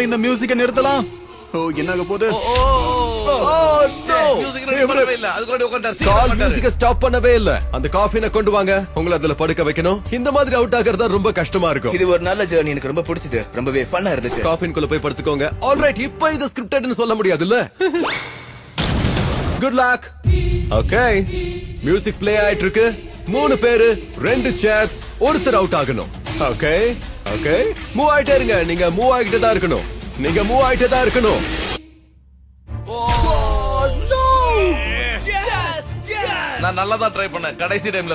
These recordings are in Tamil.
இந்த மியூசிக்க நிறுத்தலாம். ஓ என்னாக போகுது? ஸ்டாப் பண்ணவே இல்ல. அந்த காஃபினை கொண்டு வாங்க. உங்களை அதுல படுக்க வைக்கணும். இந்த மாதிரி அவுட் ஆகிறது ரொம்ப கஷ்டமா இருக்கும். இது ஒரு நல்ல ஜர்னி, எனக்கு ரொம்ப பிடிச்சது. ரொம்பவே ஃபன்னா இருந்துச்சு. காஃபின்குள்ள போய் படுத்துக்கோங்க. ஆல்ரைட், இப்போ இது ஸ்கிரிப்டட்னு சொல்ல முடியாதுல்ல. Good luck. Okay, music play ஆயிட்டு இருக்கு. 3 பேரு, 2 சேர்ஸ், ஒருத்தர் அவுட் ஆகணும். ஓகே ஓகே, மூவ் ஆயிட்டே இருங்க. நீங்க மூவ் ஆகிட்டே தான் இருக்கணும். நீங்க மூவ் ஆயிட்டே தான் இருக்கணும். நான் நல்லா தான் ட்ரை பண்ணேன். கடைசி டைம்ல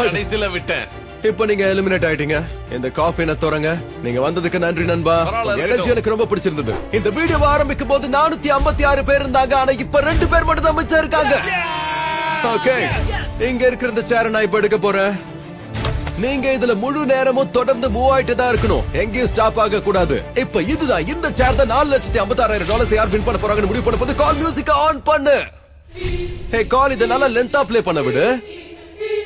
கடைசில விட்டேன். இப்ப நீங்க எலிமினேட் ஆயிட்டீங்க. இந்த காஃபினை தரங்க. நீங்க வந்ததுக்கு நன்றி நண்பா. எனர்ஜி எனக்கு ரொம்ப பிடிச்சிருந்தது. இந்த வீடியோ ஆரம்பிக்கும் போது 456 பேர் இருந்தாங்க. ஆனா இப்ப 2 பேர் மட்டும் தான் மிச்சம் இருக்காங்க. ஓகே, இங்க இருக்கிற இந்த சேர நான் இப்ப எடுக்க போறேன். நீங்க இதுல முழு நேரமும் தொடர்ந்து மூவ் ஆயிட்டு தான் இருக்கணும். எங்கேயும் ஸ்டாப் ஆக கூடாது. இப்ப இதுதான் இந்த சேர் தான் $4,56,000 யார் வின் பண்ண போறாங்கன்னு முடிவு பண்ண போது கால் மியூசிக் ஆன் பண்ணு. ஹே கால், இத நல்லா லென்த்தா ப்ளே பண்ண விடு.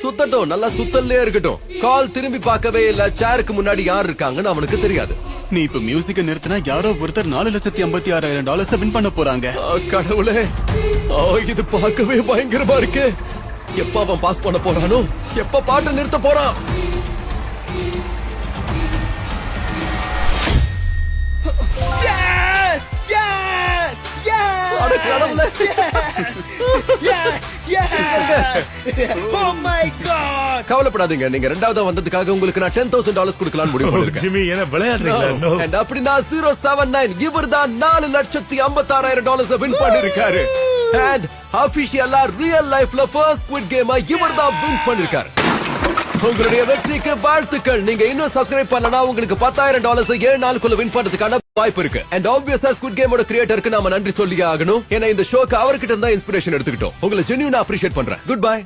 சுத்தட்டும், நல்லா சுத்தல்லே இருக்கட்டும். கால் திரும்பி பார்க்கவே இல்ல. சேருக்கு முன்னாடி யார் இருக்காங்கன்னு அவனுக்கு தெரியாது. நீ இப்ப மியூசிக்க நிறுத்தினா யாரோ ஒருத்தர் $4,56,000 வின் பண்ண போறாங்க. கடவுளே, இது பார்க்கவே பயங்கரமா இருக்கு. எப்ப அவன் பாஸ் பண்ண போறானோ, எப்ப பாட்டு நிறுத்த போறான். கவலைப்படாதீங்க, நீங்க 2வது வந்ததுக்காக உங்களுக்கு நான் $10,000 கொடுக்கலாம்னு முடிவு பண்ணிருக்கேன். அப்படின்னா 079 இவர் தான் $4,56,000 வின் பண்ணிருக்காரு. And officially real lifeல first Squid Game இவர் தான் வின் பண்ணிருக்காரு. உங்களுடைய வெற்றிக்கு வாழ்த்துக்கள். நீங்க இன்னும் சப்ஸ்கிரைப் பண்ணலனா உங்களுக்கு $10,000 7 நாளுக்குள்ள வின் பண்றதுக்கான வாய்ப்பு இருக்கு. அண்ட் ஆப்வியஸா ஸ்குவிட் கேமோட கிரியேட்டருக்கு நாம நன்றி சொல்லியே ஆகணும். ஏன்னா இந்த ஷோக்கு அவர்கிட்ட இருந்தா இன்ஸ்பிரேஷன் எடுத்துக்கிட்டோம். உங்களை ஜென்யூனா அப்ரிஷியேட் பண்றேன். Good bye.